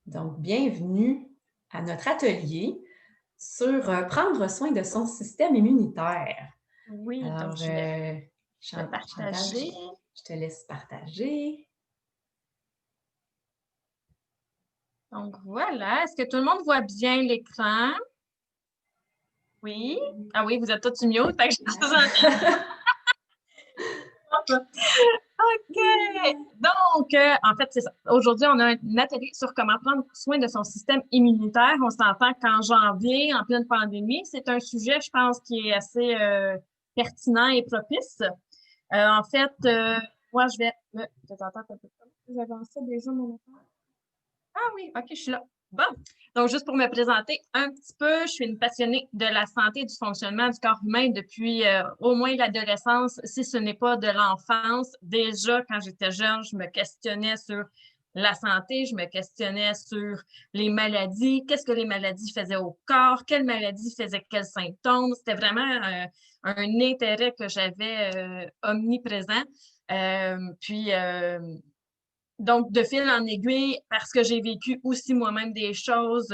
Donc, bienvenue à notre atelier sur prendre soin de son système immunitaire. Oui, donc Alors, je vais Chantal, partager. je te laisse partager. Donc voilà, est-ce que tout le monde voit bien l'écran? Oui? Ah oui, vous êtes tous mute, fait que je vous entends. OK! Donc, en fait, c'est ça. Aujourd'hui, on a un atelier sur comment prendre soin de son système immunitaire. On s'entend qu'en janvier, en pleine pandémie, c'est un sujet, je pense, qui est assez pertinent et propice. En fait, moi, je vais... Attends, un peu. J'avance ça déjà, mon affaire. Ah oui, OK, je suis là. Bon, donc juste pour me présenter un petit peu, je suis une passionnée de la santé et du fonctionnement du corps humain depuis au moins l'adolescence, si ce n'est pas de l'enfance. Déjà, quand j'étais jeune, je me questionnais sur la santé, je me questionnais sur les maladies, qu'est-ce que les maladies faisaient au corps, quelles maladies faisaient quels symptômes. C'était vraiment un intérêt que j'avais omniprésent. Donc, de fil en aiguille, parce que j'ai vécu aussi moi-même des choses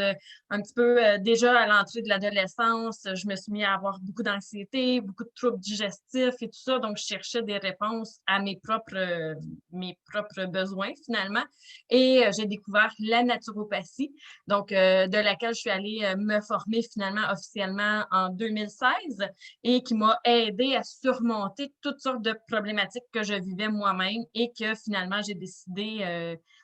un petit peu déjà à l'entrée de l'adolescence, je me suis mis à avoir beaucoup d'anxiété, beaucoup de troubles digestifs et tout ça. Donc, je cherchais des réponses à mes propres besoins finalement. Et j'ai découvert la naturopathie, donc de laquelle je suis allée me former finalement officiellement en 2016 et qui m'a aidé à surmonter toutes sortes de problématiques que je vivais moi-même et que finalement, j'ai décidé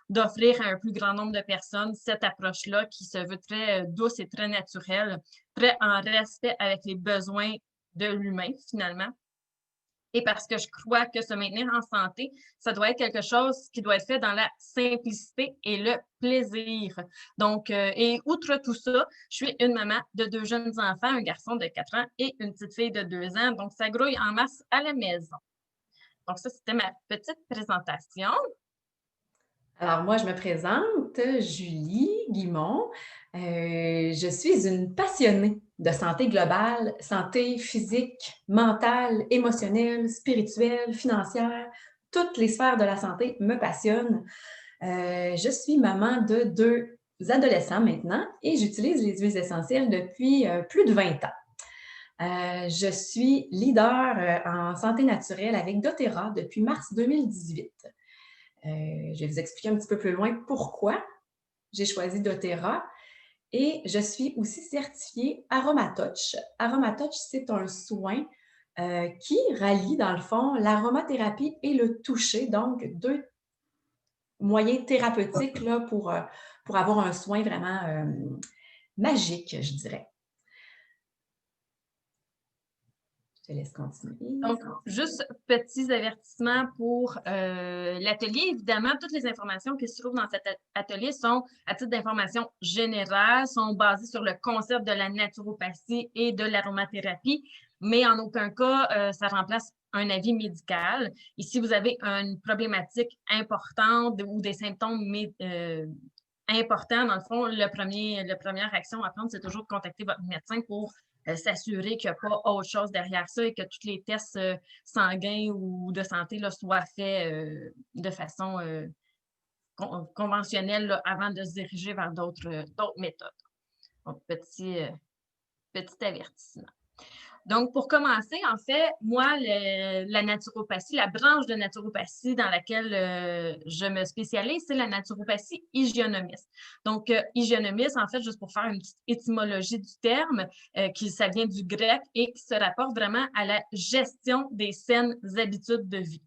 d'offrir à un plus grand nombre de personnes cette approche-là qui se veut très douce et très naturelle, très en respect avec les besoins de l'humain finalement. Et parce que je crois que se maintenir en santé, ça doit être quelque chose qui doit être fait dans la simplicité et le plaisir. Donc, et outre tout ça, je suis une maman de 2 jeunes enfants, un garçon de 4 ans et une petite fille de 2 ans. Donc, ça grouille en masse à la maison. Donc, ça, c'était ma petite présentation. Alors, moi, je me présente, Julie Guimont. Je suis une passionnée de santé globale, santé physique, mentale, émotionnelle, spirituelle, financière. Toutes les sphères de la santé me passionnent. Je suis maman de 2 adolescents maintenant et j'utilise les huiles essentielles depuis plus de 20 ans. Je suis leader en santé naturelle avec doTERRA depuis mars 2018. Je vais vous expliquer un petit peu plus loin pourquoi j'ai choisi doTERRA. Et je suis aussi certifiée AromaTouch. AromaTouch, c'est un soin qui rallie, dans le fond, l'aromathérapie et le toucher, donc 2 moyens thérapeutiques là, pour avoir un soin vraiment magique, je dirais. Je te laisse continuer. Donc, juste petits avertissements pour l'atelier. Évidemment, toutes les informations qui se trouvent dans cet atelier sont, à titre d'information générale, sont basées sur le concept de la naturopathie et de l'aromathérapie, mais en aucun cas, ça remplace un avis médical. Et si vous avez une problématique importante ou des symptômes importants, dans le fond, la première action à prendre, c'est toujours de contacter votre médecin pour s'assurer qu'il n'y a pas autre chose derrière ça et que tous les tests sanguins ou de santé là, soient faits de façon conventionnelle là, avant de se diriger vers d'autres méthodes. Donc, petit avertissement. Donc, pour commencer, en fait, moi, la naturopathie, la branche de naturopathie dans laquelle je me spécialise, c'est la naturopathie hygiénomiste. Donc, hygiénomiste, en fait, juste pour faire une petite étymologie du terme, ça vient du grec et qui se rapporte vraiment à la gestion des saines habitudes de vie.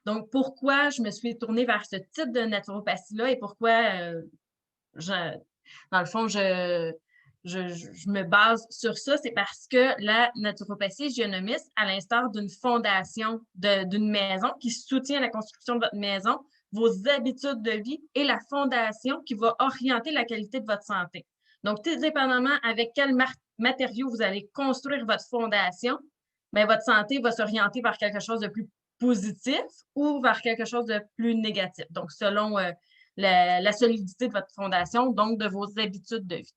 Donc, pourquoi je me suis tournée vers ce type de naturopathie-là et pourquoi, dans le fond, je me base sur ça, c'est parce que la naturopathie hygiénomiste, à l'instar d'une fondation d'une maison qui soutient la construction de votre maison, vos habitudes de vie et la fondation qui va orienter la qualité de votre santé. Donc, tout dépendamment avec quel matériau vous allez construire votre fondation, bien, votre santé va s'orienter vers quelque chose de plus positif ou vers quelque chose de plus négatif. Donc, selon la solidité de votre fondation, donc de vos habitudes de vie.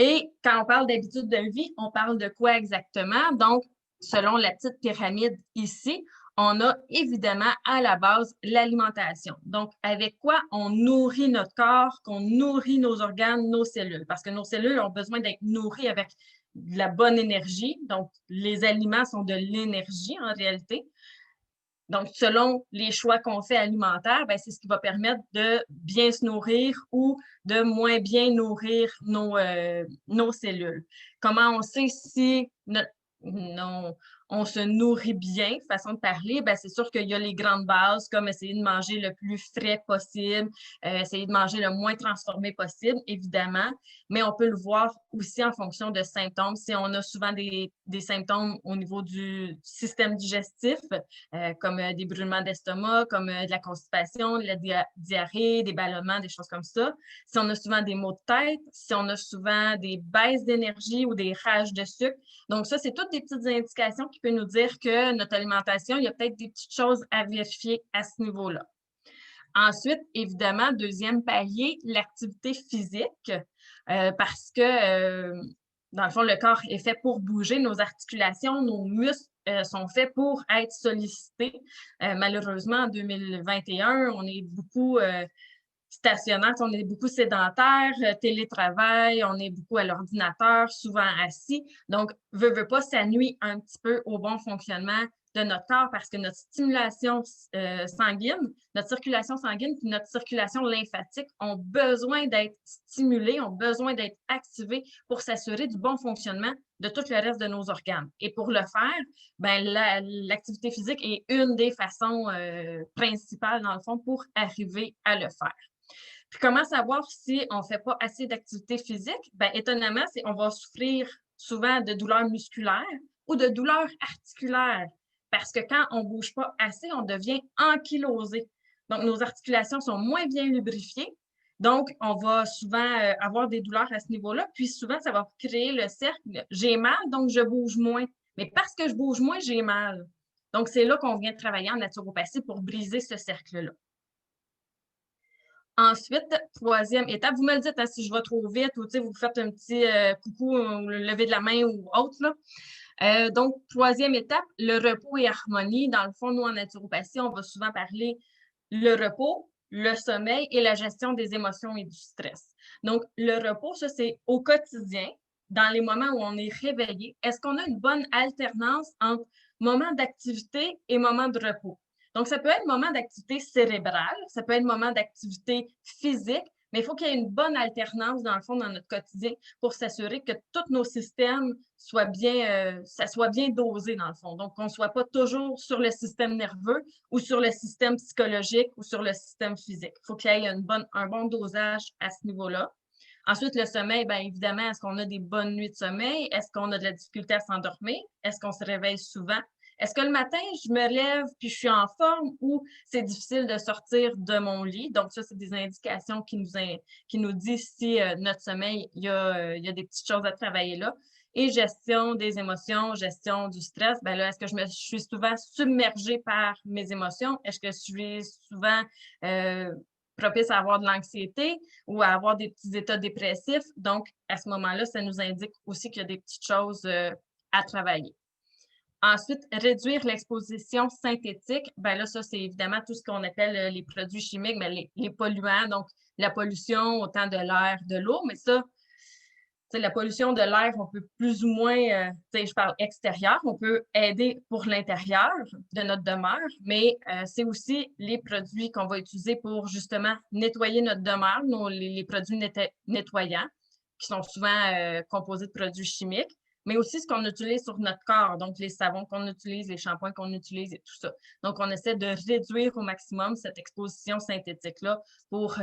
Et quand on parle d'habitudes de vie, on parle de quoi exactement? Donc, selon la petite pyramide ici, on a évidemment à la base l'alimentation. Donc, avec quoi on nourrit notre corps, qu'on nourrit nos organes, nos cellules. Parce que nos cellules ont besoin d'être nourries avec de la bonne énergie. Donc, les aliments sont de l'énergie en réalité. Donc, selon les choix qu'on fait alimentaires, ben, c'est ce qui va permettre de bien se nourrir ou de moins bien nourrir nos cellules. Comment on sait si on se nourrit bien, façon de parler, ben, c'est sûr qu'il y a les grandes bases, comme essayer de manger le plus frais possible, essayer de manger le moins transformé possible, évidemment, mais on peut le voir aussi en fonction de symptômes. Si on a souvent des symptômes au niveau du système digestif, comme des brûlements d'estomac, comme de la constipation, de la diarrhée, des ballonnements, des choses comme ça. Si on a souvent des maux de tête, si on a souvent des baisses d'énergie ou des rages de sucre. Donc ça, c'est toutes des petites indications qui peuvent nous dire que notre alimentation, il y a peut-être des petites choses à vérifier à ce niveau-là. Ensuite, évidemment, deuxième palier, l'activité physique, parce que, dans le fond, le corps est fait pour bouger, nos articulations, nos muscles sont faits pour être sollicités. Malheureusement, en 2021, on est beaucoup stationnaire, on est beaucoup sédentaire, télétravail, on est beaucoup à l'ordinateur, souvent assis. Donc, veut pas, ça nuit un petit peu au bon fonctionnement de notre corps parce que notre stimulation sanguine, notre circulation sanguine puis notre circulation lymphatique ont besoin d'être stimulées, ont besoin d'être activées pour s'assurer du bon fonctionnement de tout le reste de nos organes. Et pour le faire, ben, l'activité physique est une des façons principales, dans le fond, pour arriver à le faire. Puis comment savoir si on ne fait pas assez d'activité physique? Bien, étonnamment, on va souffrir souvent de douleurs musculaires ou de douleurs articulaires. Parce que quand on ne bouge pas assez, on devient ankylosé. Donc, nos articulations sont moins bien lubrifiées. Donc, on va souvent avoir des douleurs à ce niveau-là. Puis souvent, ça va créer le cercle. J'ai mal, donc je bouge moins. Mais parce que je bouge moins, j'ai mal. Donc, c'est là qu'on vient travailler en naturopathie pour briser ce cercle-là. Ensuite, troisième étape, vous me le dites hein, si je vais trop vite ou vous faites un petit coucou ou le lever de la main ou autre. Là. Donc, troisième étape, le repos et harmonie. Dans le fond, nous, en naturopathie, on va souvent parler le repos, le sommeil et la gestion des émotions et du stress. Donc, le repos, ça, c'est au quotidien, dans les moments où on est réveillé. Est-ce qu'on a une bonne alternance entre moments d'activité et moments de repos? Donc, ça peut être un moment d'activité cérébrale, ça peut être un moment d'activité physique, mais il faut qu'il y ait une bonne alternance, dans le fond, dans notre quotidien pour s'assurer que tous nos systèmes soient bien, ça soit bien dosé, dans le fond. Donc, qu'on ne soit pas toujours sur le système nerveux ou sur le système psychologique ou sur le système physique. Il faut qu'il y ait un bon dosage à ce niveau-là. Ensuite, le sommeil, bien évidemment, est-ce qu'on a des bonnes nuits de sommeil? Est-ce qu'on a de la difficulté à s'endormir? Est-ce qu'on se réveille souvent? Est-ce que le matin, je me lève puis je suis en forme ou c'est difficile de sortir de mon lit? Donc, ça, c'est des indications qui nous disent si notre sommeil, il y a des petites choses à travailler là. Et gestion des émotions, gestion du stress, bien là, est-ce que je suis souvent submergée par mes émotions? Est-ce que je suis souvent propice à avoir de l'anxiété ou à avoir des petits états dépressifs? Donc, à ce moment-là, ça nous indique aussi qu'il y a des petites choses à travailler. Ensuite, réduire l'exposition synthétique. Ben là, ça, c'est évidemment tout ce qu'on appelle les produits chimiques, mais les polluants, donc la pollution autant de l'air, de l'eau, mais ça, la pollution de l'air, on peut plus ou moins, je parle extérieur, on peut aider pour l'intérieur de notre demeure, mais c'est aussi les produits qu'on va utiliser pour justement nettoyer notre demeure, les produits nettoyants, qui sont souvent composés de produits chimiques, mais aussi ce qu'on utilise sur notre corps, donc les savons qu'on utilise, les shampoings qu'on utilise et tout ça. Donc, on essaie de réduire au maximum cette exposition synthétique-là pour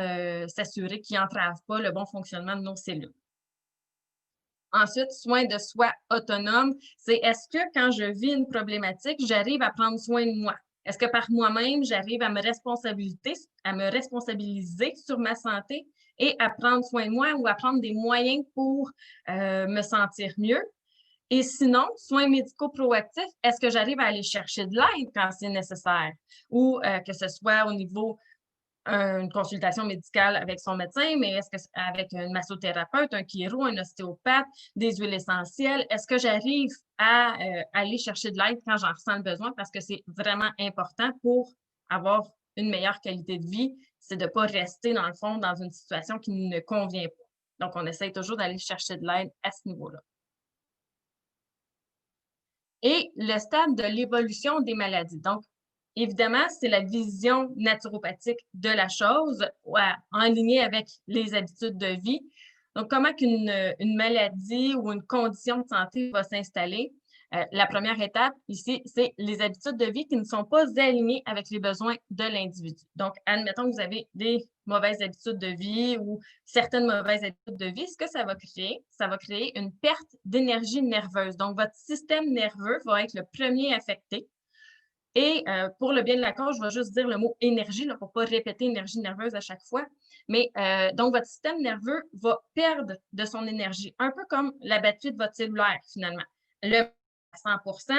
s'assurer qu'il n'entrave pas le bon fonctionnement de nos cellules. Ensuite, soin de soi autonome, c'est est-ce que quand je vis une problématique, j'arrive à prendre soin de moi? Est-ce que par moi-même, j'arrive à me responsabiliser sur ma santé et à prendre soin de moi ou à prendre des moyens pour me sentir mieux? Et sinon, soins médicaux proactifs, est-ce que j'arrive à aller chercher de l'aide quand c'est nécessaire? Ou que ce soit au niveau une consultation médicale avec son médecin, mais est-ce que c'est avec un massothérapeute, un chiro, un ostéopathe, des huiles essentielles? Est-ce que j'arrive à aller chercher de l'aide quand j'en ressens le besoin? Parce que c'est vraiment important pour avoir une meilleure qualité de vie, c'est de ne pas rester, dans le fond, dans une situation qui ne convient pas. Donc, on essaie toujours d'aller chercher de l'aide à ce niveau-là. Et le stade de l'évolution des maladies. Donc, évidemment, c'est la vision naturopathique de la chose, en ligne avec les habitudes de vie. Donc, comment une maladie ou une condition de santé va s'installer? La première étape ici, c'est les habitudes de vie qui ne sont pas alignées avec les besoins de l'individu. Donc, admettons que vous avez des mauvaises habitudes de vie ou certaines mauvaises habitudes de vie, ce que ça va créer? Ça va créer une perte d'énergie nerveuse. Donc, votre système nerveux va être le premier affecté. Et pour le bien de la cause, je vais juste dire le mot énergie là, pour ne pas répéter énergie nerveuse à chaque fois. Mais donc, votre système nerveux va perdre de son énergie, un peu comme la batterie de votre cellulaire, finalement. Le à 100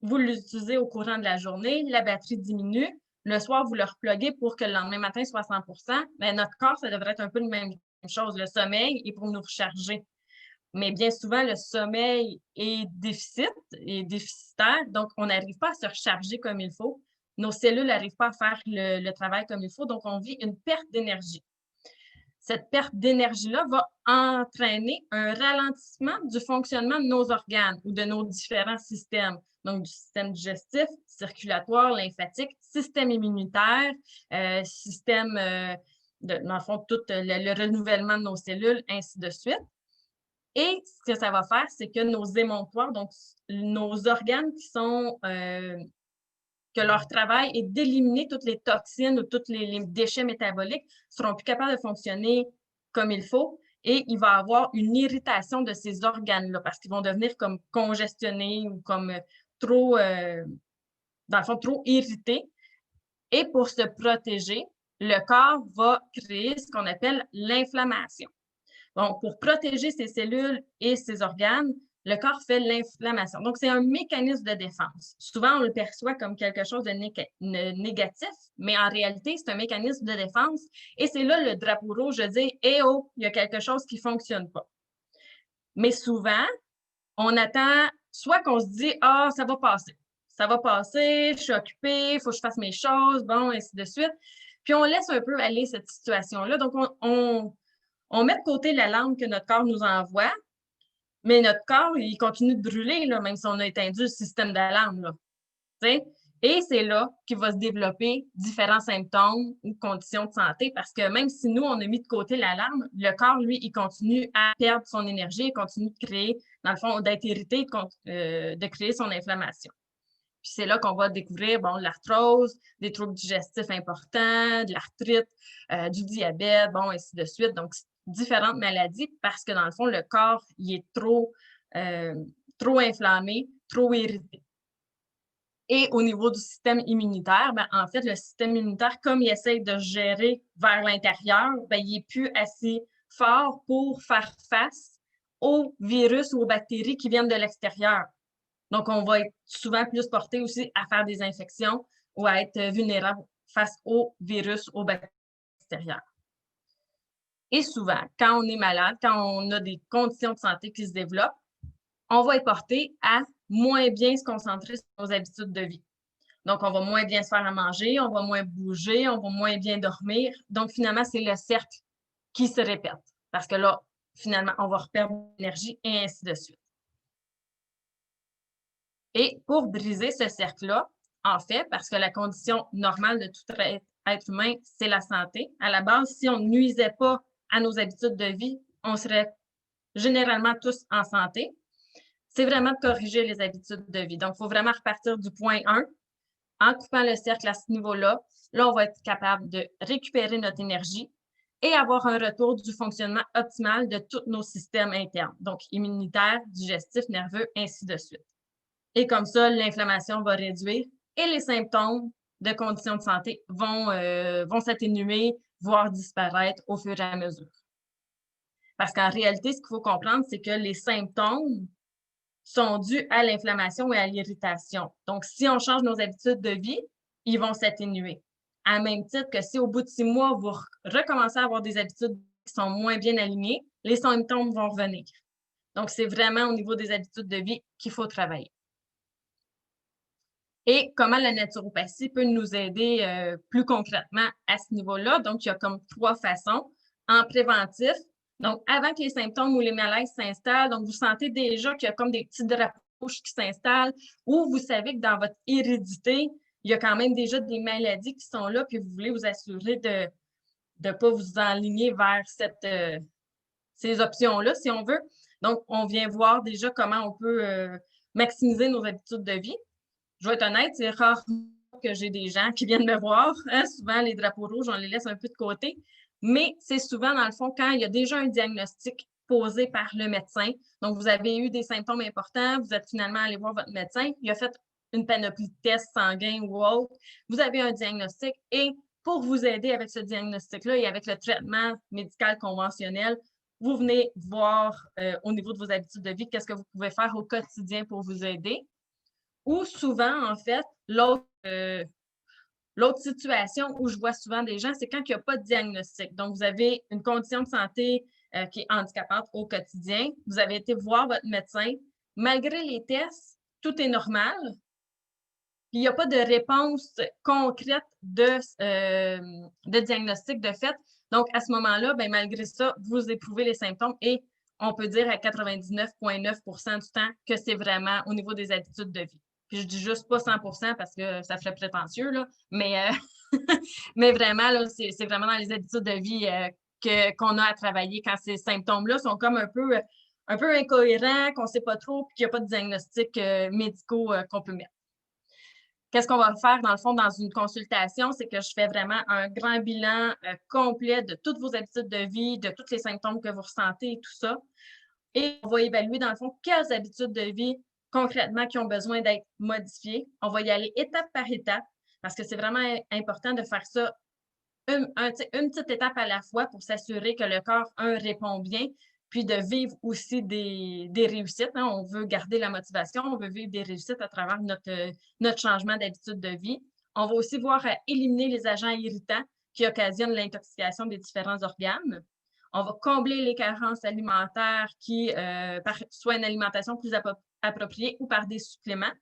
vous l'utilisez au courant de la journée, la batterie diminue. Le soir, vous le repluguez pour que le lendemain matin soit 100 mais notre corps, ça devrait être un peu la même chose. Le sommeil est pour nous recharger. Mais bien souvent, le sommeil est déficitaire, donc on n'arrive pas à se recharger comme il faut. Nos cellules n'arrivent pas à faire le travail comme il faut, donc on vit une perte d'énergie. Cette perte d'énergie-là va entraîner un ralentissement du fonctionnement de nos organes ou de nos différents systèmes. Donc, du système digestif, circulatoire, lymphatique, système immunitaire, système, dans le fond, tout le renouvellement de nos cellules, ainsi de suite. Et ce que ça va faire, c'est que nos émonctoires, donc nos organes qui sont que leur travail est d'éliminer toutes les toxines ou tous les déchets métaboliques, seront plus capables de fonctionner comme il faut et il va y avoir une irritation de ces organes-là parce qu'ils vont devenir comme congestionnés ou comme trop, dans le fond, trop irrités. Et pour se protéger, le corps va créer ce qu'on appelle l'inflammation. Donc, pour protéger ses cellules et ses organes, le corps fait l'inflammation. Donc, c'est un mécanisme de défense. Souvent, on le perçoit comme quelque chose de négatif, mais en réalité, c'est un mécanisme de défense. Et c'est là le drapeau rouge de dire, eh oh, il y a quelque chose qui ne fonctionne pas. Mais souvent, on attend soit qu'on se dit, ah, ça va passer. Ça va passer, je suis occupée, il faut que je fasse mes choses, bon, ainsi de suite. Puis on laisse un peu aller cette situation-là. Donc, on met de côté l'alarme que notre corps nous envoie, mais notre corps, il continue de brûler, là, même si on a éteint le système d'alarme. Là, et c'est là qu'il va se développer différents symptômes ou conditions de santé parce que même si nous, on a mis de côté l'alarme, le corps, lui, il continue à perdre son énergie, il continue de créer, dans le fond, d'être irrité, de créer son inflammation. Puis c'est là qu'on va découvrir bon, l'arthrose, des troubles digestifs importants, de l'arthrite, du diabète, bon, ainsi de suite. Donc, différentes maladies parce que dans le fond, le corps, il est trop inflammé, trop irrité. Et au niveau du système immunitaire, ben, en fait, le système immunitaire, comme il essaie de gérer vers l'intérieur, ben, il n'est plus assez fort pour faire face aux virus ou aux bactéries qui viennent de l'extérieur. Donc, on va être souvent plus porté aussi à faire des infections ou à être vulnérable face aux virus, aux bactéries extérieures. Et souvent, quand on est malade, quand on a des conditions de santé qui se développent, on va être porté à moins bien se concentrer sur nos habitudes de vie. Donc, on va moins bien se faire à manger, on va moins bouger, on va moins bien dormir. Donc, finalement, c'est le cercle qui se répète. Parce que là, finalement, on va reperdre l'énergie et ainsi de suite. Et pour briser ce cercle-là, en fait, parce que la condition normale de tout être humain, c'est la santé. À la base, si on ne nuisait pas à nos habitudes de vie, on serait généralement tous en santé. C'est vraiment de corriger les habitudes de vie. Donc, il faut vraiment repartir du point 1. En coupant le cercle à ce niveau-là, là, on va être capable de récupérer notre énergie et avoir un retour du fonctionnement optimal de tous nos systèmes internes, donc immunitaire, digestif, nerveux, ainsi de suite. Et comme ça, l'inflammation va réduire et les symptômes de conditions de santé vont s'atténuer, voire disparaître au fur et à mesure. Parce qu'en réalité, ce qu'il faut comprendre, c'est que les symptômes sont dus à l'inflammation et à l'irritation. Donc, si on change nos habitudes de vie, ils vont s'atténuer. à même titre que si au bout de 6 mois, vous recommencez à avoir des habitudes qui sont moins bien alignées, les symptômes vont revenir. Donc, c'est vraiment au niveau des habitudes de vie qu'il faut travailler. Et comment la naturopathie peut nous aider plus concrètement à ce niveau-là? Donc, il y a comme 3 façons. En préventif, donc avant que les symptômes ou les malaises s'installent, donc vous sentez déjà qu'il y a comme des petits drapeaux rouges qui s'installent, ou vous savez que dans votre hérédité, il y a quand même déjà des maladies qui sont là, puis vous voulez vous assurer de ne pas vous enligner vers ces options-là, si on veut. Donc, on vient voir déjà comment on peut maximiser nos habitudes de vie. Je vais être honnête, c'est rare que j'ai des gens qui viennent me voir. Hein? Souvent, les drapeaux rouges, on les laisse un peu de côté. Mais c'est souvent, dans le fond, quand il y a déjà un diagnostic posé par le médecin. Donc, vous avez eu des symptômes importants, vous êtes finalement allé voir votre médecin, il a fait une panoplie de tests sanguins ou autres. Vous avez un diagnostic et pour vous aider avec ce diagnostic-là et avec le traitement médical conventionnel, vous venez voir au niveau de vos habitudes de vie, qu'est-ce que vous pouvez faire au quotidien pour vous aider. Ou souvent, en fait, l'autre situation où je vois souvent des gens, c'est quand il n'y a pas de diagnostic. Donc, vous avez une condition de santé qui est handicapante au quotidien. Vous avez été voir votre médecin. Malgré les tests, tout est normal. Il n'y a pas de réponse concrète de diagnostic de fait. Donc, à ce moment-là, ben, malgré ça, vous éprouvez les symptômes et on peut dire à 99,9% du temps que c'est vraiment au niveau des habitudes de vie. Puis je dis juste pas 100% parce que ça ferait prétentieux, là, mais, mais vraiment, là, c'est vraiment dans les habitudes de vie qu'on a à travailler quand ces symptômes-là sont comme un peu incohérents, qu'on ne sait pas trop, puis qu'il n'y a pas de diagnostic médicaux qu'on peut mettre. Qu'est-ce qu'on va faire, dans le fond, dans une consultation? C'est que je fais vraiment un grand bilan complet de toutes vos habitudes de vie, de tous les symptômes que vous ressentez et tout ça. Et on va évaluer, dans le fond, quelles habitudes de vie, concrètement, qui ont besoin d'être modifiées. On va y aller étape par étape, parce que c'est vraiment important de faire ça une petite étape à la fois pour s'assurer que le corps, répond bien, puis de vivre aussi des réussites. Hein. On veut garder la motivation, on veut vivre des réussites à travers notre changement d'habitude de vie. On va aussi voir éliminer les agents irritants qui occasionnent l'intoxication des différents organes. On va combler les carences alimentaires par soit une alimentation plus appropriée ou par des suppléments.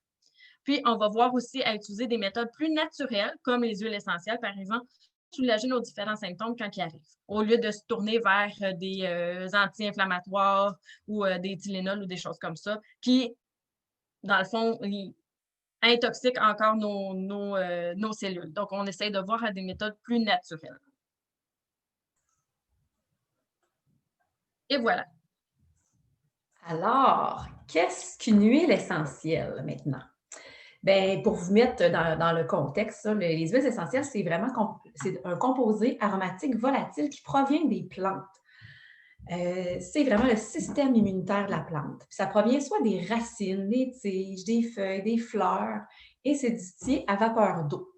Puis, on va voir aussi à utiliser des méthodes plus naturelles, comme les huiles essentielles, par exemple, soulager nos différents symptômes quand ils arrivent, au lieu de se tourner vers des anti-inflammatoires ou des Tylenol ou des choses comme ça, qui, dans le fond, intoxiquent encore nos cellules. Donc, on essaie de voir à des méthodes plus naturelles. Et voilà. Alors, qu'est-ce qu'une huile essentielle maintenant? Bien, pour vous mettre dans le contexte, ça, les huiles essentielles, c'est vraiment c'est un composé aromatique volatile qui provient des plantes. C'est vraiment le système immunitaire de la plante. Puis ça provient soit des racines, des tiges, des feuilles, des fleurs, et c'est distillé à vapeur d'eau.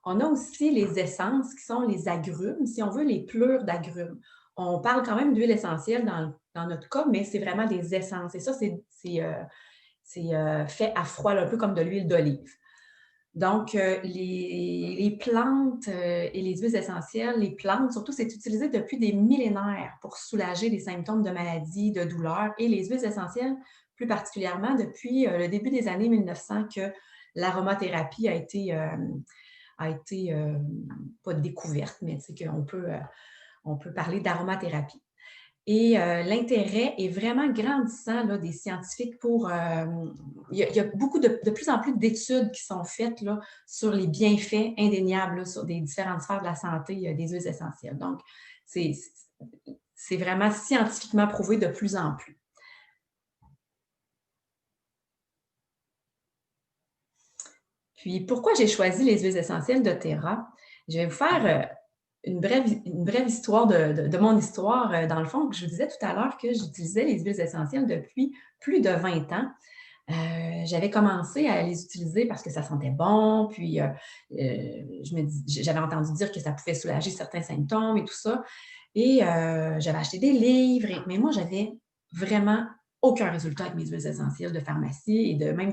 On a aussi les essences qui sont les agrumes, si on veut, les plures d'agrumes. On parle quand même d'huile essentielle dans notre cas, mais c'est vraiment des essences. Et ça, c'est fait à froid, un peu comme de l'huile d'olive. Donc, les plantes et les huiles essentielles, les plantes, surtout, c'est utilisé depuis des millénaires pour soulager les symptômes de maladie, de douleur. Et les huiles essentielles, plus particulièrement depuis le début des années 1900, que l'aromathérapie a été pas découverte, mais on peut parler d'aromathérapie. Et l'intérêt est vraiment grandissant là, des scientifiques pour... il y a beaucoup de plus en plus d'études qui sont faites là, sur les bienfaits indéniables là, sur des différentes sphères de la santé des huiles essentielles. Donc, c'est vraiment scientifiquement prouvé de plus en plus. Puis, pourquoi j'ai choisi les huiles essentielles doTERRA? Je vais vous faire une brève histoire de mon histoire. Dans le fond, je vous disais tout à l'heure que j'utilisais les huiles essentielles depuis plus de 20 ans. J'avais commencé à les utiliser parce que ça sentait bon, puis j'avais entendu dire que ça pouvait soulager certains symptômes et tout ça. Et j'avais acheté des livres, mais moi, j'avais vraiment aucun résultat avec mes huiles essentielles de pharmacie et même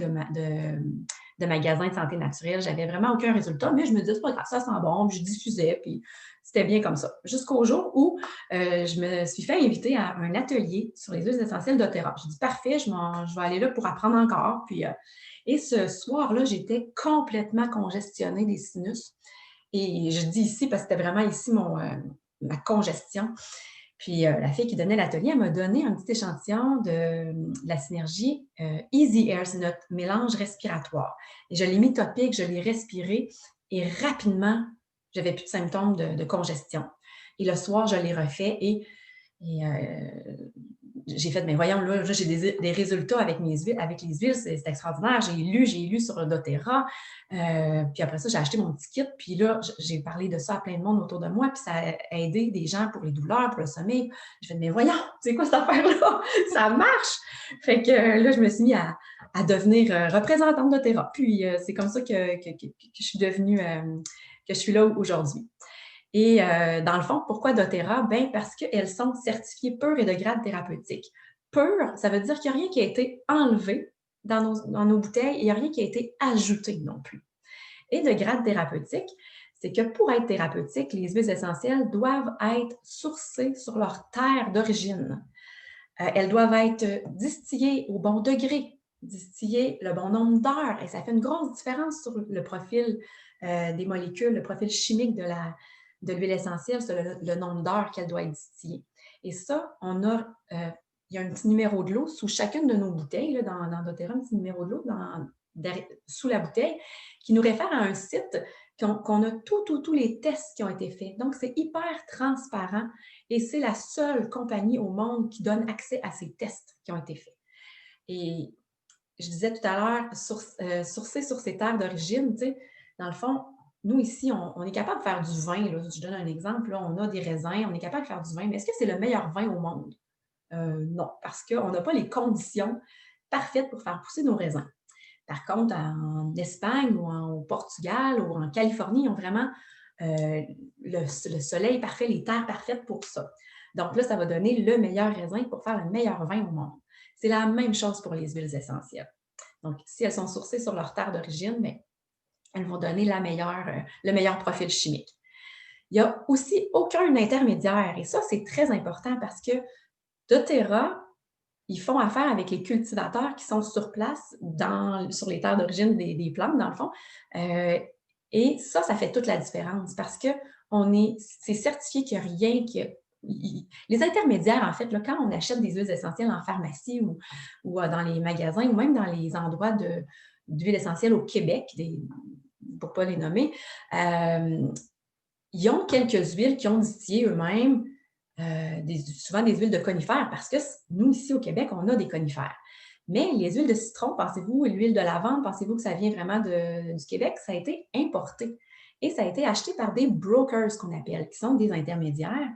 de magasins de santé naturelle. J'avais vraiment aucun résultat, mais je me disais, c'est pas grave, ça sent bon, puis je diffusais, puis c'était bien comme ça. Jusqu'au jour où je me suis fait inviter à un atelier sur les huiles essentielles doTERRA. Je dis, parfait, je vais aller là pour apprendre encore. Puis, et ce soir-là, j'étais complètement congestionnée des sinus. Et je dis ici parce que c'était vraiment ici ma congestion. Puis la fille qui donnait l'atelier, elle m'a donné un petit échantillon de la synergie Easy Air, c'est notre mélange respiratoire. Et je l'ai mis topique, je l'ai respiré et rapidement, j'avais plus de symptômes de congestion. Et le soir, je l'ai refait et j'ai fait, mais voyons, là j'ai des résultats avec mes huiles, avec les huiles, c'est extraordinaire. J'ai lu sur le doTERRA. Puis après ça, j'ai acheté mon petit kit. Puis là, j'ai parlé de ça à plein de monde autour de moi. Puis ça a aidé des gens pour les douleurs, pour le sommeil. J'ai fait, mais voyons, c'est quoi cette affaire-là? Ça marche! Fait que là, je me suis mis à devenir représentante doTERRA. Puis c'est comme ça que je suis devenue, que je suis là aujourd'hui. Et dans le fond, pourquoi doTERRA? Ben parce qu'elles sont certifiées pures et de grade thérapeutique. Pure, ça veut dire qu'il n'y a rien qui a été enlevé dans nos bouteilles et il n'y a rien qui a été ajouté non plus. Et de grade thérapeutique, c'est que pour être thérapeutique, les huiles essentielles doivent être sourcées sur leur terre d'origine. Elles doivent être distillées au bon degré, distillées le bon nombre d'heures. Et ça fait une grosse différence sur le profil des molécules, le profil chimique de l'huile essentielle, sur le nombre d'heures qu'elle doit être distillée. Et ça, il y a un petit numéro de l'eau sous chacune de nos bouteilles, là, dans doTERRA, un petit numéro de l'eau sous la bouteille qui nous réfère à un site qu'on a tous les tests qui ont été faits. Donc, c'est hyper transparent et c'est la seule compagnie au monde qui donne accès à ces tests qui ont été faits. Et je disais tout à l'heure, sourcer sur ces terres d'origine, tu sais, dans le fond, nous ici, on est capable de faire du vin. Là. Je donne un exemple, là, on a des raisins, on est capable de faire du vin, mais est-ce que c'est le meilleur vin au monde? Non, parce qu'on n'a pas les conditions parfaites pour faire pousser nos raisins. Par contre, en Espagne ou au Portugal ou en Californie, ils ont vraiment le soleil parfait, les terres parfaites pour ça. Donc là, ça va donner le meilleur raisin pour faire le meilleur vin au monde. C'est la même chose pour les huiles essentielles. Donc, si elles sont sourcées sur leur terre d'origine, mais elles vont donner le meilleur profil chimique. Il n'y a aussi aucun intermédiaire et ça, c'est très important parce que doTERRA, ils font affaire avec les cultivateurs qui sont sur place sur les terres d'origine des plantes, dans le fond. Et ça fait toute la différence parce que c'est certifié qu'il n'y a rien les intermédiaires, en fait, là, quand on achète des huiles essentielles en pharmacie ou dans les magasins ou même dans les endroits d'huiles essentielles au Québec, pour ne pas les nommer, ils ont quelques huiles qui ont distillé eux-mêmes souvent des huiles de conifères, parce que nous, ici au Québec, on a des conifères. Mais les huiles de citron, pensez-vous, et l'huile de lavande, pensez-vous que ça vient vraiment du Québec? Ça a été importé. Et ça a été acheté par des brokers, qu'on appelle, qui sont des intermédiaires,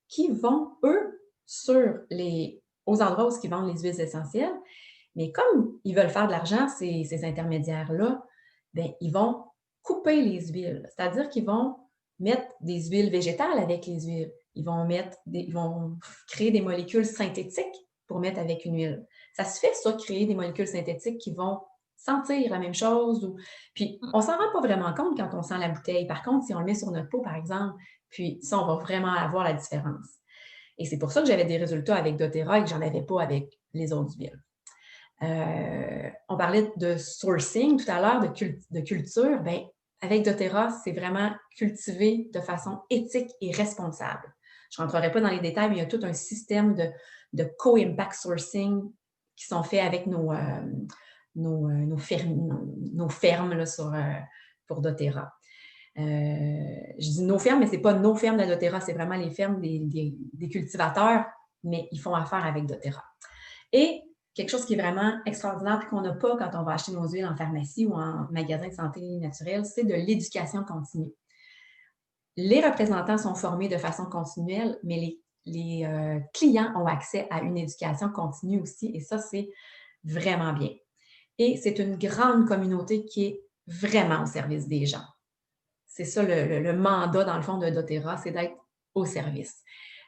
qui vont, eux, aux endroits où ils vendent les huiles essentielles. Mais comme ils veulent faire de l'argent, ces intermédiaires-là, bien, ils vont couper les huiles. C'est-à-dire qu'ils vont mettre des huiles végétales avec les huiles. Ils vont créer des molécules synthétiques pour mettre avec une huile. Ça se fait, ça, créer des molécules synthétiques qui vont sentir la même chose. Puis, on ne s'en rend pas vraiment compte quand on sent la bouteille. Par contre, si on le met sur notre peau, par exemple, puis ça, on va vraiment avoir la différence. Et c'est pour ça que j'avais des résultats avec doTERRA et que je n'en avais pas avec les autres huiles. On parlait de sourcing tout à l'heure, de culture. Bien, avec doTERRA, c'est vraiment cultivé de façon éthique et responsable. Je ne rentrerai pas dans les détails, mais il y a tout un système de co-impact sourcing qui sont faits avec nos fermes là, pour doTERRA. Je dis nos fermes, mais ce n'est pas nos fermes de doTERRA, c'est vraiment les fermes des cultivateurs, mais ils font affaire avec doTERRA. Et quelque chose qui est vraiment extraordinaire et qu'on n'a pas quand on va acheter nos huiles en pharmacie ou en magasin de santé naturelle, c'est de l'éducation continue. Les représentants sont formés de façon continuelle, mais les clients ont accès à une éducation continue aussi, et ça, c'est vraiment bien. Et c'est une grande communauté qui est vraiment au service des gens. C'est ça le mandat, dans le fond, de doTERRA, c'est d'être au service.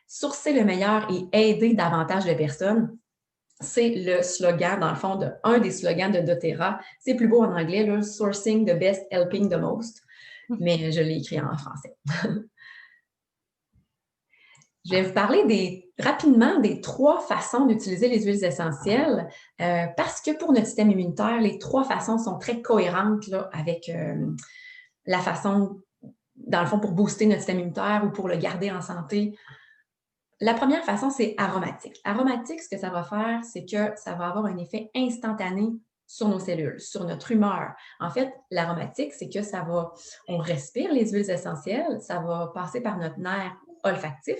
Sourcer le meilleur et aider davantage de personnes, c'est le slogan, dans le fond, un des slogans de doTERRA. C'est plus beau en anglais, là, Sourcing the best, helping the most, mais je l'ai écrit en français. Je vais vous parler rapidement des 3 façons d'utiliser les huiles essentielles parce que pour notre système immunitaire, les 3 façons sont très cohérentes là, avec la façon, dans le fond, pour booster notre système immunitaire ou pour le garder en santé. La première façon, c'est aromatique. Aromatique, ce que ça va faire, c'est que ça va avoir un effet instantané sur nos cellules, sur notre humeur. En fait, l'aromatique, c'est que on respire les huiles essentielles, ça va passer par notre nerf olfactif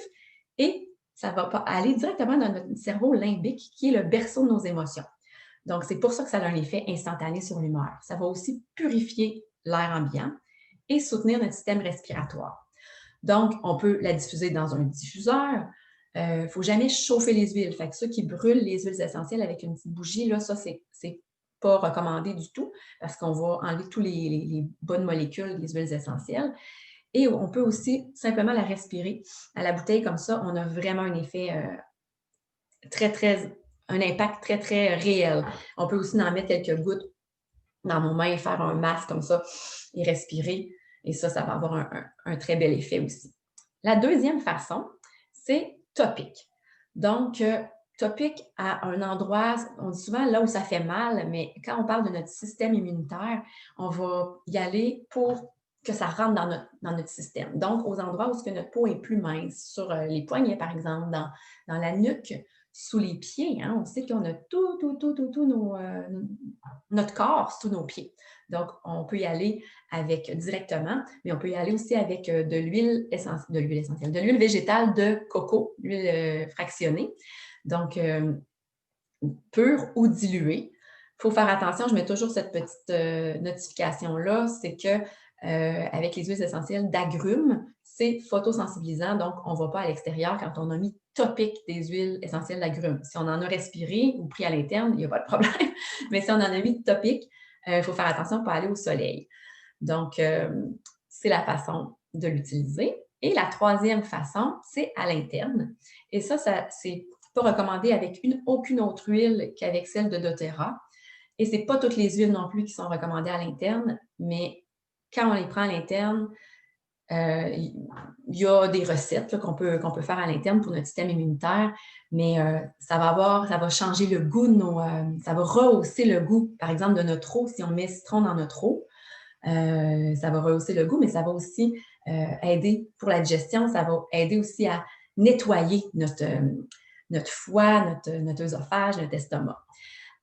et ça va aller directement dans notre cerveau limbique, qui est le berceau de nos émotions. Donc, c'est pour ça que ça a un effet instantané sur l'humeur. Ça va aussi purifier l'air ambiant et soutenir notre système respiratoire. Donc, on peut la diffuser dans un diffuseur. Il ne faut jamais chauffer les huiles. Fait que ceux qui brûlent les huiles essentielles avec une petite bougie, là, ça, c'est pas recommandé du tout parce qu'on va enlever toutes les bonnes molécules des huiles essentielles. Et on peut aussi simplement la respirer à la bouteille comme ça. On a vraiment un effet un impact très, très réel. On peut aussi en mettre quelques gouttes dans nos mains, faire un masque comme ça et respirer. Et ça va avoir un très bel effet aussi. La deuxième façon, c'est topique. Donc, topique à un endroit, on dit souvent là où ça fait mal, mais quand on parle de notre système immunitaire, on va y aller pour que ça rentre dans notre système. Donc, aux endroits où notre peau est plus mince, sur les poignets, par exemple, dans la nuque, sous les pieds. Hein, on sait qu'on a tout notre corps sous nos pieds. Donc, on peut y aller directement, mais on peut y aller aussi avec de l'huile essentielle, de l'huile végétale de coco, l'huile fractionnée. Donc, pure ou diluée. Il faut faire attention, je mets toujours cette petite notification-là, c'est que avec les huiles essentielles d'agrumes, c'est photosensibilisant, donc on ne va pas à l'extérieur quand on a mis topique des huiles essentielles d'agrumes. Si on en a respiré ou pris à l'interne, il n'y a pas de problème, mais si on en a mis topique, il faut faire attention pour aller au soleil. Donc, c'est la façon de l'utiliser. Et la troisième façon, c'est à l'interne. Et ça c'est pas recommandé avec aucune autre huile qu'avec celle de doTERRA. Et ce n'est pas toutes les huiles non plus qui sont recommandées à l'interne, mais quand on les prend à l'interne, il y a des recettes qu'on peut faire à l'interne pour notre système immunitaire, mais ça va changer le goût ça va rehausser le goût, par exemple, de notre eau. Si on met citron dans notre eau, ça va rehausser le goût, mais ça va aussi aider pour la digestion, ça va aider aussi à nettoyer notre foie, notre œsophage, notre estomac.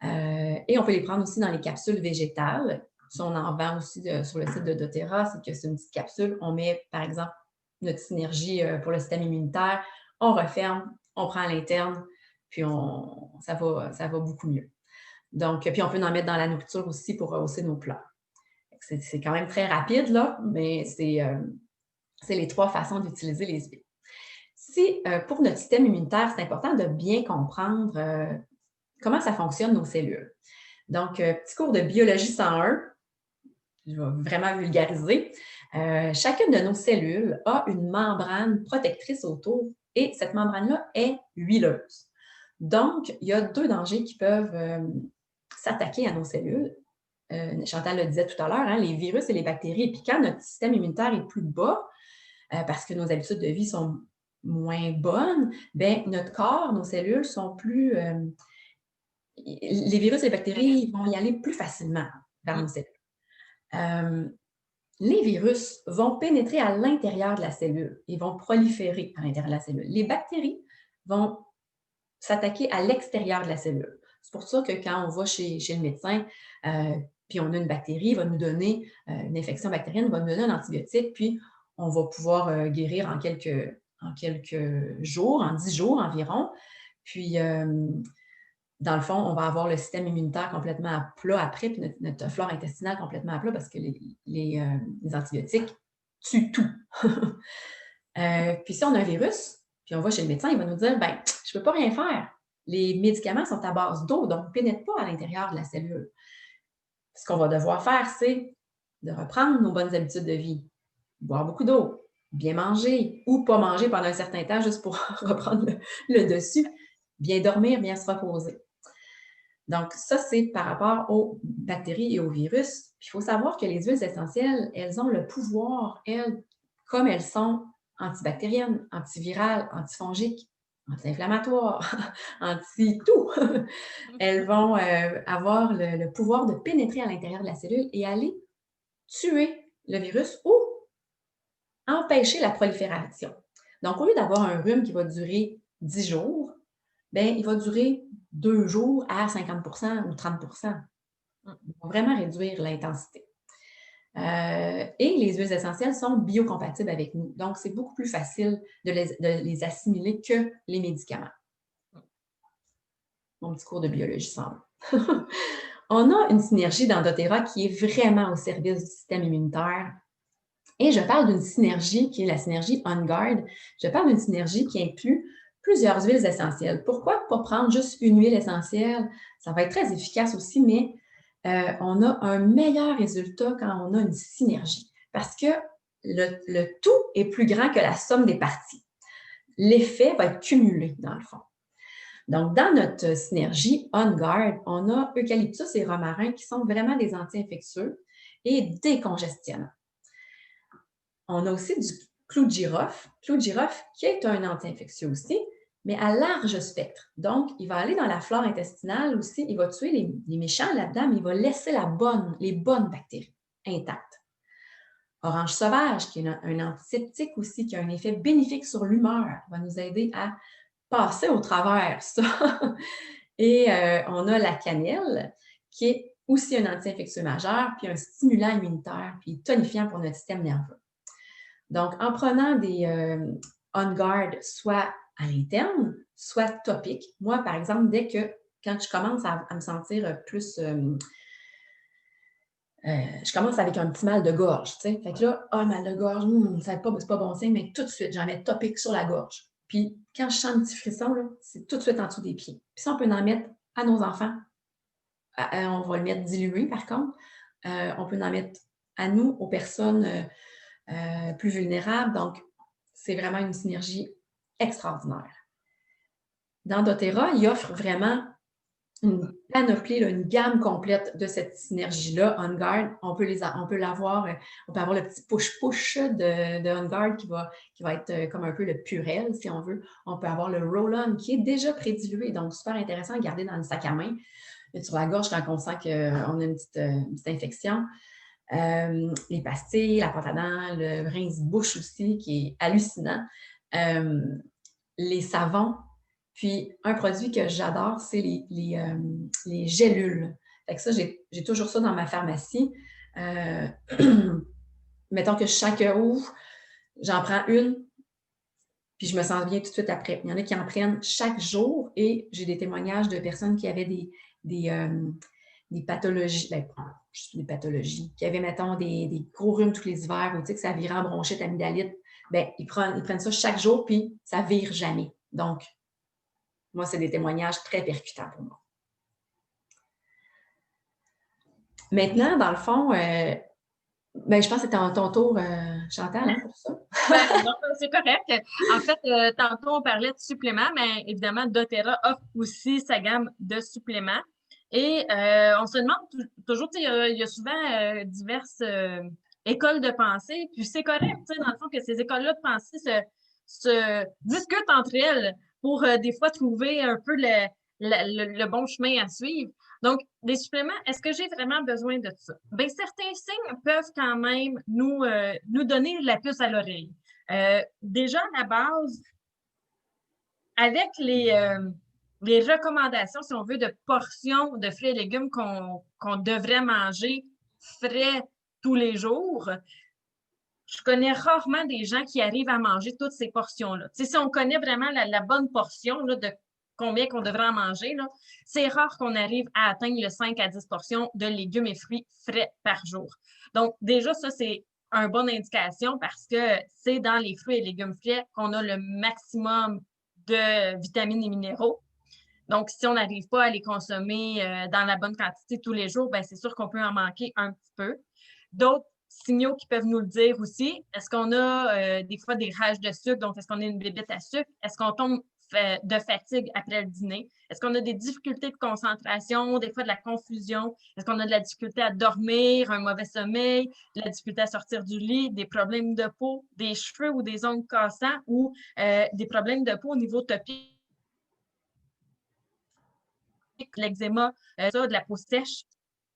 Et on peut les prendre aussi dans les capsules végétales. Si on en vend aussi sur le site de doTERRA, c'est que c'est une petite capsule. On met, par exemple, notre synergie pour le système immunitaire, on referme, on prend à l'interne, puis ça va beaucoup mieux. Donc, puis on peut en mettre dans la nourriture aussi pour rehausser nos plats. C'est quand même très rapide, là, mais c'est les 3 façons d'utiliser les huiles. Si, pour notre système immunitaire, c'est important de bien comprendre comment ça fonctionne nos cellules. Donc, petit cours de biologie 101, je vais vraiment vulgariser. Chacune de nos cellules a une membrane protectrice autour et cette membrane-là est huileuse. Donc, il y a 2 dangers qui peuvent s'attaquer à nos cellules. Chantal le disait tout à l'heure, hein, les virus et les bactéries. Et puis quand notre système immunitaire est plus bas, parce que nos habitudes de vie sont moins bonnes, bien, notre corps, nos cellules sont plus... les virus et les bactéries vont y aller plus facilement vers nos cellules. Les virus vont pénétrer à l'intérieur de la cellule. Ils vont proliférer à l'intérieur de la cellule. Les bactéries vont s'attaquer à l'extérieur de la cellule. C'est pour ça que quand on va chez le médecin, puis on a une bactérie, il va nous donner une infection bactérienne, il va nous donner un antibiotique, puis on va pouvoir guérir en quelques jours, en 10 jours environ. Puis, dans le fond, on va avoir le système immunitaire complètement à plat après, puis notre flore intestinale complètement à plat parce que les antibiotiques tuent tout. Puis si on a un virus, puis on va chez le médecin, il va nous dire, ben, je ne peux pas rien faire. Les médicaments sont à base d'eau, donc ne pénètrent pas à l'intérieur de la cellule. Ce qu'on va devoir faire, c'est de reprendre nos bonnes habitudes de vie. Boire beaucoup d'eau, bien manger ou pas manger pendant un certain temps juste pour reprendre le dessus. Bien dormir, bien se reposer. Donc, ça, c'est par rapport aux bactéries et aux virus. Puis, il faut savoir que les huiles essentielles, elles ont le pouvoir, elles, comme elles sont antibactériennes, antivirales, antifongiques, anti-inflammatoires, anti-tout. Elles vont avoir le pouvoir de pénétrer à l'intérieur de la cellule et aller tuer le virus ou empêcher la prolifération. Donc, au lieu d'avoir un rhume qui va durer 10 jours, bien, il va durer 2 jours à 50 ou 30. Il va vraiment réduire l'intensité. Et les huiles essentielles sont biocompatibles avec nous. Donc, c'est beaucoup plus facile de les assimiler que les médicaments. Mon petit cours de biologie semble. On a une synergie dans doTERRA qui est vraiment au service du système immunitaire. Et je parle d'une synergie qui est la synergie On Guard. Je parle d'une synergie qui inclut plusieurs huiles essentielles. Pourquoi pas prendre juste une huile essentielle? Ça va être très efficace aussi, mais on a un meilleur résultat quand on a une synergie parce que le tout est plus grand que la somme des parties. L'effet va être cumulé, dans le fond. Donc, dans notre synergie On Guard, on a eucalyptus et romarin qui sont vraiment des anti-infectieux et décongestionnants. On a aussi du clou de girofle qui est un anti-infectieux aussi, mais à large spectre. Donc, il va aller dans la flore intestinale aussi, il va tuer les méchants là-dedans, mais il va laisser les bonnes bactéries intactes. Orange sauvage, qui est un antiseptique aussi, qui a un effet bénéfique sur l'humeur, va nous aider à passer au travers ça. Et on a la cannelle, qui est aussi un anti-infectieux majeur, puis un stimulant immunitaire, puis tonifiant pour notre système nerveux. Donc, en prenant des On Guard, soit à l'interne, soit topiques. Moi, par exemple, quand je commence à me sentir plus... je commence avec un petit mal de gorge, tu sais. Fait que là, mal de gorge, c'est pas bon signe, mais tout de suite, j'en mets topique sur la gorge. Puis, quand je sens un petit frisson, là, c'est tout de suite en dessous des pieds. Puis ça, on peut en mettre à nos enfants. On va le mettre dilué, par contre. On peut en mettre à nous, aux personnes plus vulnérables. Donc, c'est vraiment une synergie extraordinaire. Dans doTERRA, il offre vraiment une panoplie, là, une gamme complète de cette synergie-là. On Guard, on peut l'avoir, on peut avoir le petit push-push de On Guard qui va être comme un peu le Purell, si on veut. On peut avoir le Roll-On qui est déjà prédilué, donc super intéressant à garder dans le sac à main. Sur la gorge quand on sent qu'on a une petite infection. Les pastilles, la pâte à dents, le rince-bouche aussi, qui est hallucinant. Les savons. Puis, un produit que j'adore, c'est les gélules. Fait que ça, j'ai toujours ça dans ma pharmacie. Mettons que chaque ouvre, j'en prends une, puis je me sens bien tout de suite après. Il y en a qui en prennent chaque jour et j'ai des témoignages de personnes qui avaient des pathologies, juste des pathologies, qui avaient, mettons, des gros rhumes tous les hivers ou tu sais, que ça virait en bronchite, amygdalite. Bien, ils prennent ça chaque jour, puis ça ne vire jamais. Donc, moi, c'est des témoignages très percutants pour moi. Maintenant, dans le fond, je pense que c'est ton tour, Chantal, hein, pour ça. Non, c'est correct. En fait, tantôt, on parlait de suppléments, mais évidemment, doTERRA offre aussi sa gamme de suppléments. Et on se demande toujours, il y a souvent diverses écoles de pensée, puis c'est correct, dans le fond, que ces écoles-là de pensée se discutent entre elles pour des fois trouver un peu le bon chemin à suivre. Donc, des suppléments, est-ce que j'ai vraiment besoin de ça? Bien, certains signes peuvent quand même nous donner la puce à l'oreille. Déjà, à la base, avec les recommandations, si on veut, de portions de fruits et légumes qu'on devrait manger frais tous les jours, je connais rarement des gens qui arrivent à manger toutes ces portions-là. Si on connaît vraiment la bonne portion là, de combien qu'on devrait en manger, c'est rare qu'on arrive à atteindre le 5 à 10 portions de légumes et fruits frais par jour. Donc, déjà, ça, c'est une bonne indication parce que c'est dans les fruits et légumes frais qu'on a le maximum de vitamines et minéraux. Donc, si on n'arrive pas à les consommer dans la bonne quantité tous les jours, ben, c'est sûr qu'on peut en manquer un petit peu. D'autres signaux qui peuvent nous le dire aussi, est-ce qu'on a des fois des rages de sucre, donc est-ce qu'on a une bébête à sucre? Est-ce qu'on tombe de fatigue après le dîner? Est-ce qu'on a des difficultés de concentration, des fois de la confusion? Est-ce qu'on a de la difficulté à dormir, un mauvais sommeil, de la difficulté à sortir du lit, des problèmes de peau, des cheveux ou des ongles cassants ou des problèmes de peau au niveau topique, l'eczéma, de la peau sèche?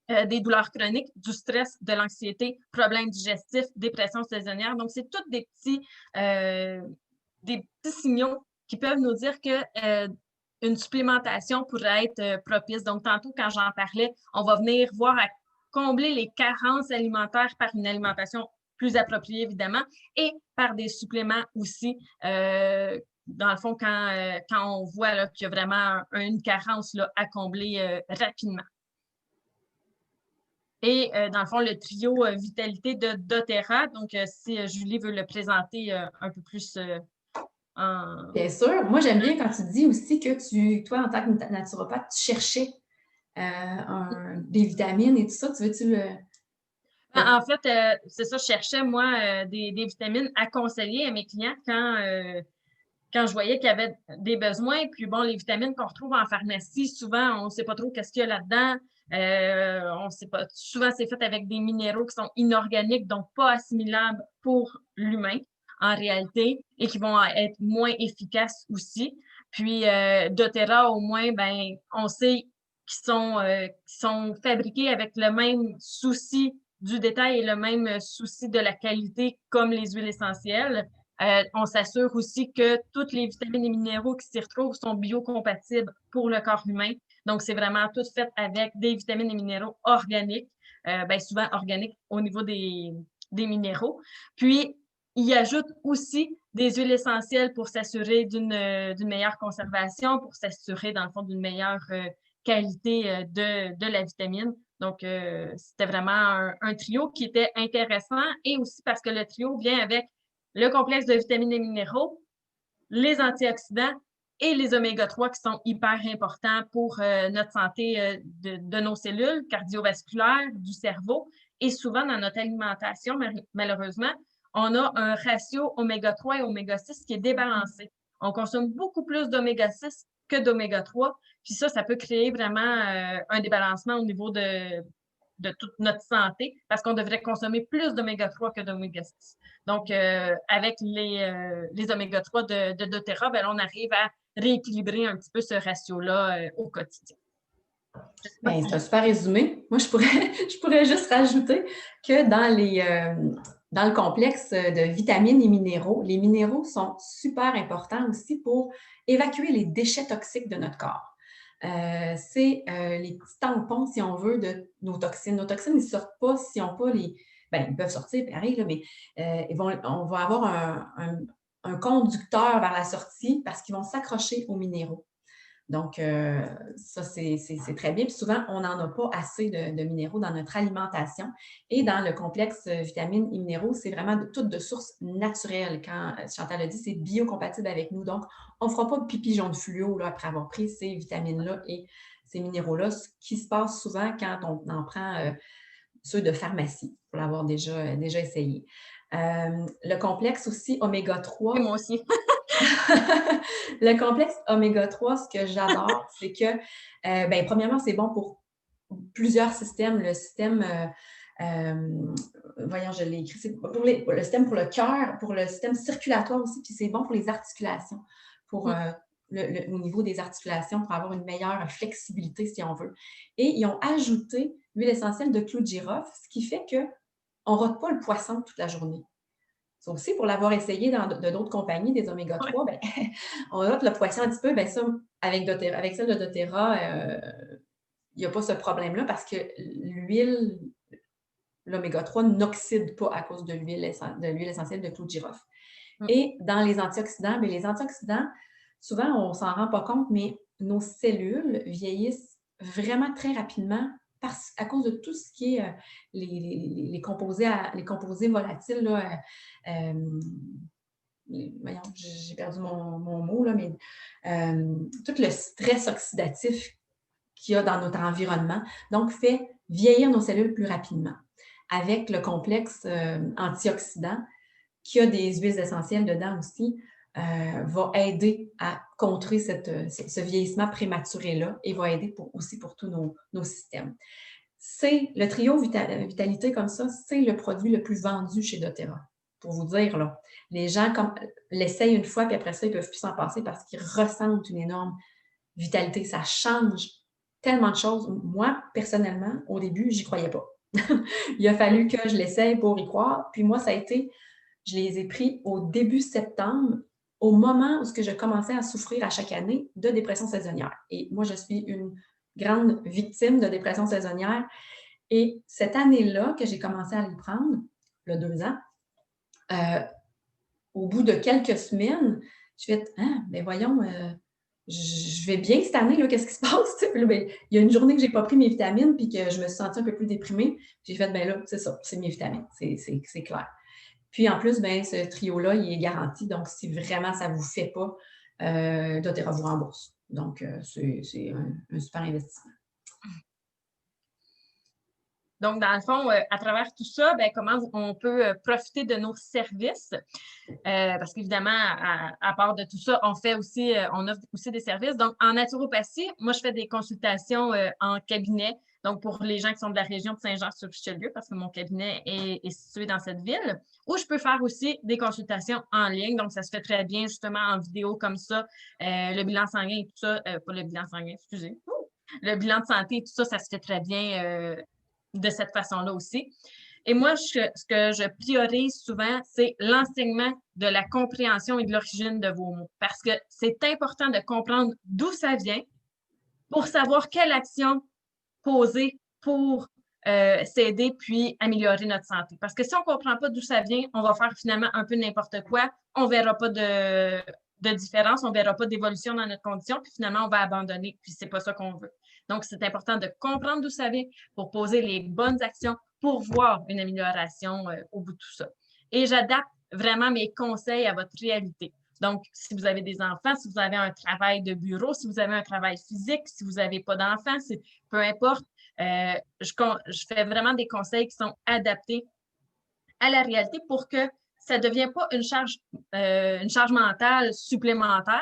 Des douleurs chroniques, du stress, de l'anxiété, problèmes digestifs, dépression saisonnière. Donc, c'est tous des petits signaux qui peuvent nous dire que une supplémentation pourrait être propice. Donc, tantôt, quand j'en parlais, on va venir voir à combler les carences alimentaires par une alimentation plus appropriée, évidemment, et par des suppléments aussi. Dans le fond, quand on voit qu'il y a vraiment une carence là, à combler rapidement. Et dans le fond, le trio Vitalité de doTERRA. Donc, si Julie veut le présenter un peu plus en... Bien sûr. Moi, j'aime bien quand tu dis aussi que toi, en tant que naturopathe, tu cherchais des vitamines et tout ça. Tu veux-tu le... En fait, c'est ça, je cherchais, moi, des vitamines à conseiller à mes clients quand je voyais qu'il y avait des besoins. Puis bon, les vitamines qu'on retrouve en pharmacie, souvent, on ne sait pas trop qu'est-ce qu'il y a là-dedans. On sait pas. Souvent, c'est fait avec des minéraux qui sont inorganiques, donc pas assimilables pour l'humain en réalité, et qui vont être moins efficaces aussi. Puis doTERRA, au moins, ben, on sait qu'ils sont fabriqués avec le même souci du détail et le même souci de la qualité comme les huiles essentielles. On s'assure aussi que toutes les vitamines et minéraux qui s'y retrouvent sont biocompatibles pour le corps humain. Donc, c'est vraiment tout fait avec des vitamines et minéraux organiques, souvent organiques au niveau des minéraux. Puis, il y ajoute aussi des huiles essentielles pour s'assurer d'une meilleure conservation, pour s'assurer, dans le fond, d'une meilleure qualité de la vitamine. Donc, c'était vraiment un trio qui était intéressant et aussi parce que le trio vient avec le complexe de vitamines et minéraux, les antioxydants et les oméga-3 qui sont hyper importants pour notre santé de nos cellules cardiovasculaires, du cerveau. Et souvent, dans notre alimentation, malheureusement, on a un ratio oméga-3 et oméga-6 qui est débalancé. On consomme beaucoup plus d'oméga-6 que d'oméga-3. Puis ça peut créer vraiment un débalancement au niveau de toute notre santé parce qu'on devrait consommer plus d'oméga-3 que d'oméga-6. Donc, avec les oméga-3 de doTERRA, ben, on arrive à rééquilibrer un petit peu ce ratio-là au quotidien. Bien, c'est un super résumé. Moi, je pourrais juste rajouter que dans le complexe de vitamines et minéraux, les minéraux sont super importants aussi pour évacuer les déchets toxiques de notre corps. C'est les petits tampons, si on veut, de nos toxines. Nos toxines, ils ne sortent pas si on n'a pas les... Bien, ils peuvent sortir, pareil, là, mais on va avoir un conducteur vers la sortie parce qu'ils vont s'accrocher aux minéraux. Donc, ça, c'est très bien. Puis souvent, on n'en a pas assez de minéraux dans notre alimentation. Et dans le complexe vitamines et minéraux, c'est vraiment toutes de sources naturelles. Quand Chantal a dit, c'est biocompatible avec nous. Donc, on ne fera pas de pipi jaune fluo là, après avoir pris ces vitamines-là et ces minéraux-là, ce qui se passe souvent quand on en prend ceux de pharmacie, pour l'avoir déjà essayé. Le complexe aussi oméga-3. Et moi aussi. Le complexe oméga-3, ce que j'adore, c'est que, premièrement, c'est bon pour plusieurs systèmes. Le système, voyons, je l'ai écrit, c'est pour le système pour le cœur, pour le système circulatoire aussi, puis c'est bon pour les articulations, pour au niveau des articulations, pour avoir une meilleure flexibilité, si on veut. Et ils ont ajouté l'huile essentielle de clou de girofle, ce qui fait qu'on ne rôte pas le poisson toute la journée. Ça aussi, pour l'avoir essayé de d'autres compagnies, des oméga-3, ben, on note le poisson un petit peu, ben ça, avec celle de doTERRA, il n'y a pas ce problème-là parce que l'oméga-3 n'oxyde pas à cause de l'huile essentielle de clou de girofle. Et dans les antioxydants, bien, les antioxydants, souvent, on ne s'en rend pas compte, mais nos cellules vieillissent vraiment très rapidement à cause de tout ce qui est les composés volatiles. Là, voyons, j'ai perdu mon mot, là, mais tout le stress oxydatif qu'il y a dans notre environnement, donc fait vieillir nos cellules plus rapidement. Avec le complexe antioxydant, qui a des huiles essentielles dedans aussi, va aider à contrer ce vieillissement prématuré-là et va aider aussi pour tous nos systèmes. C'est le trio Vitalité comme ça, c'est le produit le plus vendu chez doTERRA. Pour vous dire, là, les gens l'essayent une fois, puis après ça, ils ne peuvent plus s'en passer parce qu'ils ressentent une énorme vitalité. Ça change tellement de choses. Moi, personnellement, au début, j'y croyais pas. Il a fallu que je l'essaye pour y croire. Puis moi, ça a été, je les ai pris au début septembre, au moment où je commençais à souffrir à chaque année de dépression saisonnière. Et moi, je suis une grande victime de dépression saisonnière. Et cette année-là que j'ai commencé à les prendre, le 2 ans, au bout de quelques semaines, je fais « Ah, ben voyons, je vais bien cette année, là, qu'est-ce qui se passe? » Puis là, ben, il y a une journée que je n'ai pas pris mes vitamines puis que je me suis sentie un peu plus déprimée. J'ai fait « Ben là, c'est ça, c'est mes vitamines, c'est clair. » Puis en plus, ben, ce trio-là, il est garanti. Donc, si vraiment ça ne vous fait pas, doTERRA vous rembourse. Donc, c'est un super investissement. Donc, dans le fond, à travers tout ça, ben, comment on peut profiter de nos services? Parce qu'évidemment, à part de tout ça, on offre aussi des services. Donc, en naturopathie, moi, je fais des consultations en cabinet. Donc, pour les gens qui sont de la région de Saint-Jean-sur-Richelieu, parce que mon cabinet est situé dans cette ville, ou je peux faire aussi des consultations en ligne. Donc, ça se fait très bien, justement, en vidéo comme ça. Le bilan sanguin et tout ça, pas le bilan sanguin, excusez. Le bilan de santé, tout ça, ça se fait très bien de cette façon-là aussi. Et moi, ce que je priorise souvent, c'est l'enseignement de la compréhension et de l'origine de vos mots. Parce que c'est important de comprendre d'où ça vient pour savoir quelle action poser pour s'aider puis améliorer notre santé. Parce que si on ne comprend pas d'où ça vient, on va faire finalement un peu n'importe quoi. On ne verra pas de différence, on ne verra pas d'évolution dans notre condition, puis finalement, on va abandonner, puis ce n'est pas ça qu'on veut. Donc, c'est important de comprendre d'où ça vient pour poser les bonnes actions pour voir une amélioration au bout de tout ça. Et j'adapte vraiment mes conseils à votre réalité. Donc, si vous avez des enfants, si vous avez un travail de bureau, si vous avez un travail physique, si vous n'avez pas d'enfants, peu importe, je fais vraiment des conseils qui sont adaptés à la réalité pour que ça ne devienne pas une charge mentale supplémentaire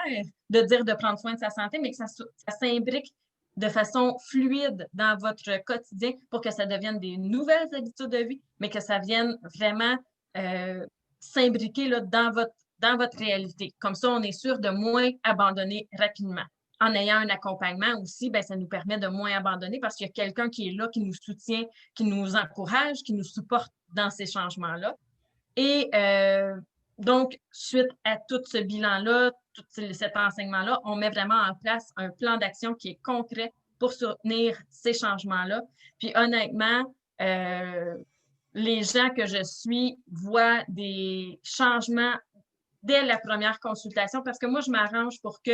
de dire de prendre soin de sa santé, mais que ça s'imbrique de façon fluide dans votre quotidien pour que ça devienne des nouvelles habitudes de vie, mais que ça vienne vraiment s'imbriquer là, dans votre réalité. Comme ça, on est sûr de moins abandonner rapidement. En ayant un accompagnement aussi, bien, ça nous permet de moins abandonner parce qu'il y a quelqu'un qui est là, qui nous soutient, qui nous encourage, qui nous supporte dans ces changements-là. Et donc, suite à tout ce bilan-là, tout cet enseignement-là, on met vraiment en place un plan d'action qui est concret pour soutenir ces changements-là. Puis honnêtement, les gens que je suis voient des changements dès la première consultation parce que moi, je m'arrange pour que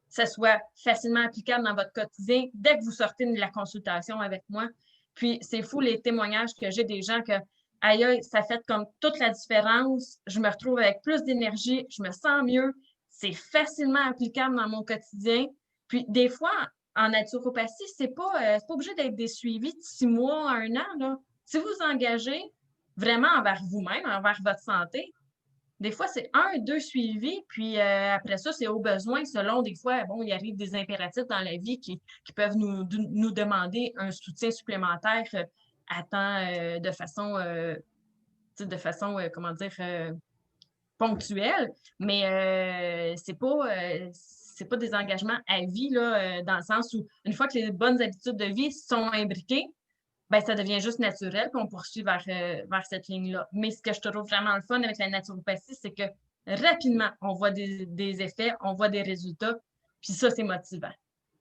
ça soit facilement applicable dans votre quotidien dès que vous sortez de la consultation avec moi. Puis, c'est fou les témoignages que j'ai des gens que, aïe, ça fait comme toute la différence. Je me retrouve avec plus d'énergie, je me sens mieux. C'est facilement applicable dans mon quotidien. Puis, des fois, en naturopathie, c'est pas obligé d'être des suivis de 6 mois, 1 an. Là. Si vous vous engagez vraiment envers vous-même, envers votre santé, des fois, c'est 1, 2 suivis, puis après ça, c'est au besoin, selon des fois, bon, il arrive des impératifs dans la vie qui peuvent nous demander un soutien supplémentaire à temps de façon, comment dire, ponctuelle, mais c'est pas des engagements à vie, là, dans le sens où une fois que les bonnes habitudes de vie sont imbriquées, ben, ça devient juste naturel, puis on poursuit vers cette ligne-là. Mais ce que je trouve vraiment le fun avec la naturopathie, c'est que rapidement, on voit des effets, on voit des résultats, puis ça, c'est motivant.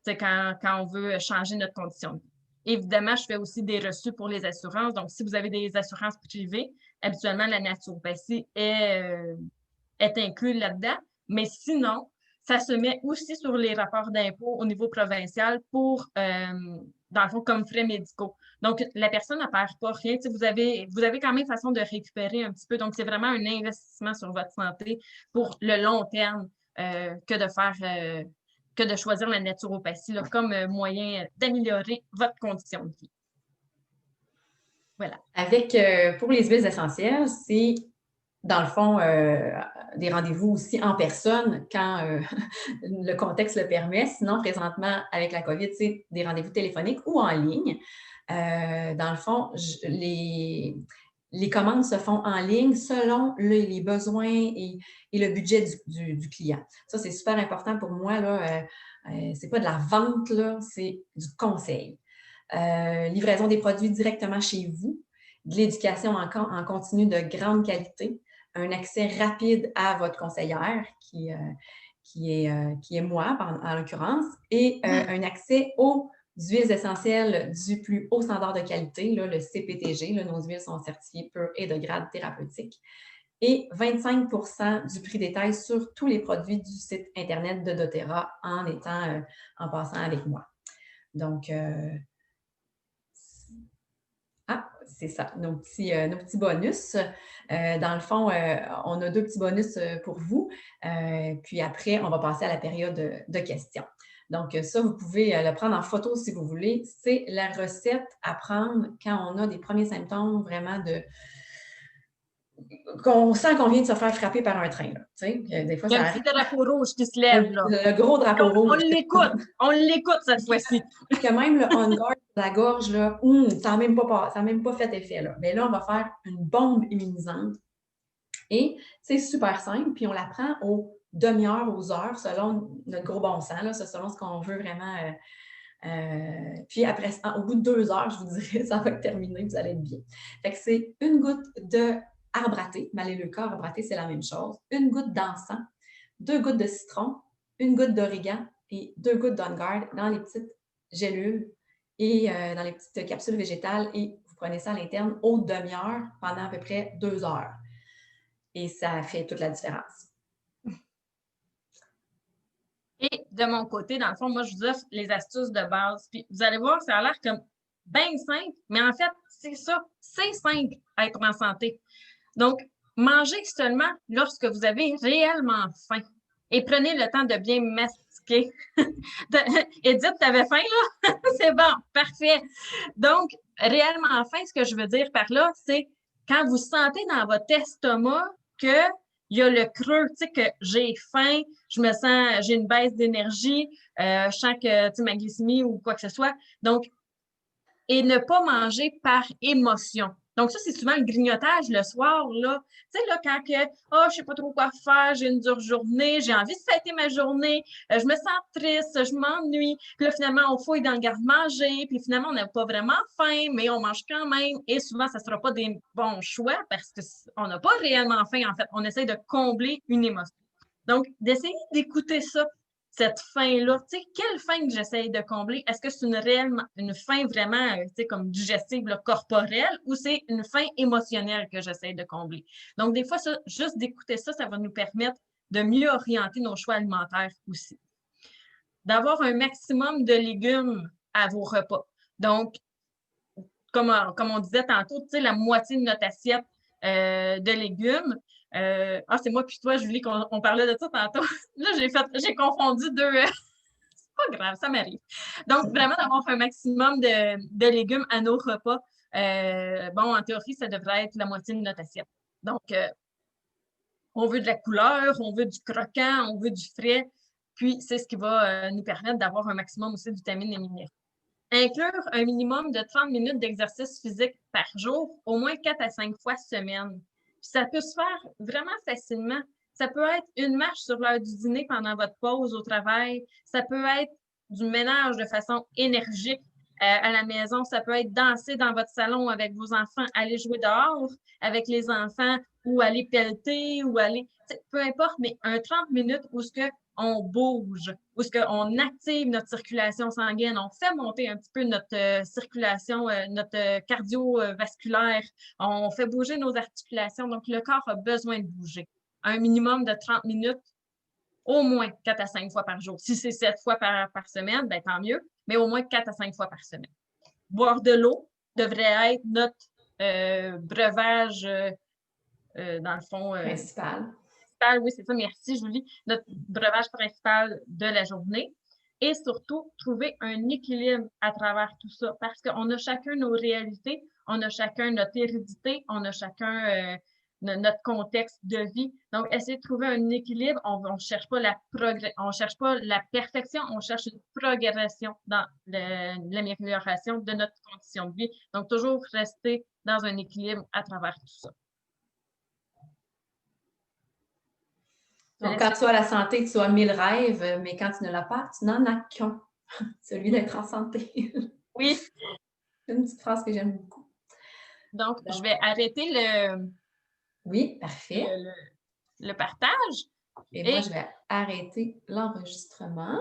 C'est quand on veut changer notre condition de vie. Évidemment, je fais aussi des reçus pour les assurances. Donc, si vous avez des assurances privées, habituellement, la naturopathie est inclus là-dedans. Mais sinon, ça se met aussi sur les rapports d'impôts au niveau provincial pour, dans le fond, comme frais médicaux. Donc, la personne ne perd pas rien. Vous avez quand même façon de récupérer un petit peu. Donc, c'est vraiment un investissement sur votre santé pour le long terme que de choisir la naturopathie là, comme moyen d'améliorer votre condition de vie. Voilà. Pour les huiles essentielles, c'est dans le fond, des rendez-vous aussi en personne quand le contexte le permet. Sinon, présentement, avec la COVID, c'est des rendez-vous téléphoniques ou en ligne. Dans le fond, les commandes se font en ligne selon les besoins et le budget du client. Ça, c'est super important pour moi. C'est pas de la vente, là, c'est du conseil. Livraison des produits directement chez vous, de l'éducation en continu de grande qualité, un accès rapide à votre conseillère qui est moi, en l'occurrence, et un accès aux huiles essentielles du plus haut standard de qualité, là, le CPTG. Là, nos huiles sont certifiées pures et de grade thérapeutique. Et 25 du prix détail sur tous les produits du site Internet de doTERRA en passant avec moi. Donc, c'est ça, nos petits bonus. Dans le fond, on a 2 petits bonus pour vous. Puis après, on va passer à la période de questions. Donc, ça, vous pouvez le prendre en photo si vous voulez. C'est la recette à prendre quand on a des premiers symptômes vraiment qu'on sent qu'on vient de se faire frapper par un train. Des fois, Il y a ça un petit arrive. drapeau rouge qui se lève, là. Le gros drapeau rouge. On l'écoute cette fois-ci. Que même le on guard de la gorge, là, ça n'a même pas fait effet. Là. Mais là, on va faire une bombe immunisante. Et c'est super simple, puis on la prend aux demi-heures, aux heures, selon notre gros bon sens, là, selon ce qu'on veut vraiment. Puis après, au bout de 2 heures, je vous dirais, ça va être terminé, vous allez être bien. Fait que c'est une goutte de arbre à thé, Melaleuca, arbre à thé, c'est la même chose. Une goutte d'encens, 2 gouttes de citron, une goutte d'origan et 2 gouttes d'On Guard dans les petites gélules et dans les petites capsules végétales. Et vous prenez ça à l'interne aux demi-heures pendant à peu près 2 heures. Et ça fait toute la différence. Et de mon côté, dans le fond, moi, je vous offre les astuces de base. Puis vous allez voir, ça a l'air comme bien simple, mais en fait, c'est ça. C'est simple être en santé. Donc, mangez seulement lorsque vous avez réellement faim. Et prenez le temps de bien mastiquer. Edith, t'avais faim, là? C'est bon, parfait. Donc, réellement faim, ce que je veux dire par là, c'est quand vous sentez dans votre estomac que il y a le creux, tu sais, que j'ai faim, je me sens, j'ai une baisse d'énergie, je sens que, tu sais, ma glycémie ou quoi que ce soit. Donc, et ne pas manger par émotion. Donc, ça, c'est souvent le grignotage le soir, là. Tu sais, là, quand que, oh, je sais pas trop quoi faire, j'ai une dure journée, j'ai envie de fêter ma journée, je me sens triste, je m'ennuie. Puis là, finalement, on fouille dans le garde-manger, puis finalement, on n'a pas vraiment faim, mais on mange quand même. Et souvent, ça sera pas des bons choix parce qu'on n'a pas réellement faim, en fait. On essaie de combler une émotion. Donc, d'essayer d'écouter ça, cette faim-là. Tu sais, quelle faim que j'essaye de combler? Est-ce que c'est une faim vraiment, tu sais, comme digestive, là, corporelle, ou c'est une faim émotionnelle que j'essaye de combler? Donc, des fois, ça, juste d'écouter ça, ça va nous permettre de mieux orienter nos choix alimentaires aussi. D'avoir un maximum de légumes à vos repas. Donc, comme on disait tantôt, tu sais, la moitié de notre assiette de légumes. C'est moi puis toi, Julie, qu'on parlait de ça tantôt. Là, j'ai confondu deux. C'est pas grave, ça m'arrive. Donc, vraiment d'avoir un maximum de légumes à nos repas. En théorie, ça devrait être la moitié de notre assiette. Donc, on veut de la couleur, on veut du croquant, on veut du frais. Puis, c'est ce qui va nous permettre d'avoir un maximum aussi de vitamines et minéraux. Inclure un minimum de 30 minutes d'exercice physique par jour, au moins 4 à 5 fois semaine. Puis ça peut se faire vraiment facilement. Ça peut être une marche sur l'heure du dîner pendant votre pause au travail. Ça peut être du ménage de façon énergique à la maison. Ça peut être danser dans votre salon avec vos enfants, aller jouer dehors avec les enfants ou aller pelleter ou aller... Peu importe, mais un 30 minutes où ce que on bouge, où est-ce qu'on active notre circulation sanguine, on fait monter un petit peu notre circulation, notre cardiovasculaire, on fait bouger nos articulations. Donc, le corps a besoin de bouger. Un minimum de 30 minutes, au moins 4 à 5 fois par jour. Si c'est 7 fois par semaine, ben, tant mieux, mais au moins 4 à 5 fois par semaine. Boire de l'eau devrait être notre breuvage, dans le fond, principal. Oui, c'est ça, merci Julie, notre breuvage principal de la journée. Et surtout, trouver un équilibre à travers tout ça parce qu'on a chacun nos réalités, on a chacun notre hérédité, on a chacun notre contexte de vie. Donc, essayer de trouver un équilibre. On ne cherche pas on cherche pas la perfection, on cherche une progression dans l'amélioration de notre condition de vie. Donc, toujours rester dans un équilibre à travers tout ça. Donc, quand tu as la santé, tu as 1000 rêves, mais quand tu ne l'as pas, tu n'en as qu'un, celui d'être en santé. Oui. C'est une petite phrase que j'aime beaucoup. Donc, je vais arrêter Oui, parfait. le partage. Et moi, je vais arrêter l'enregistrement.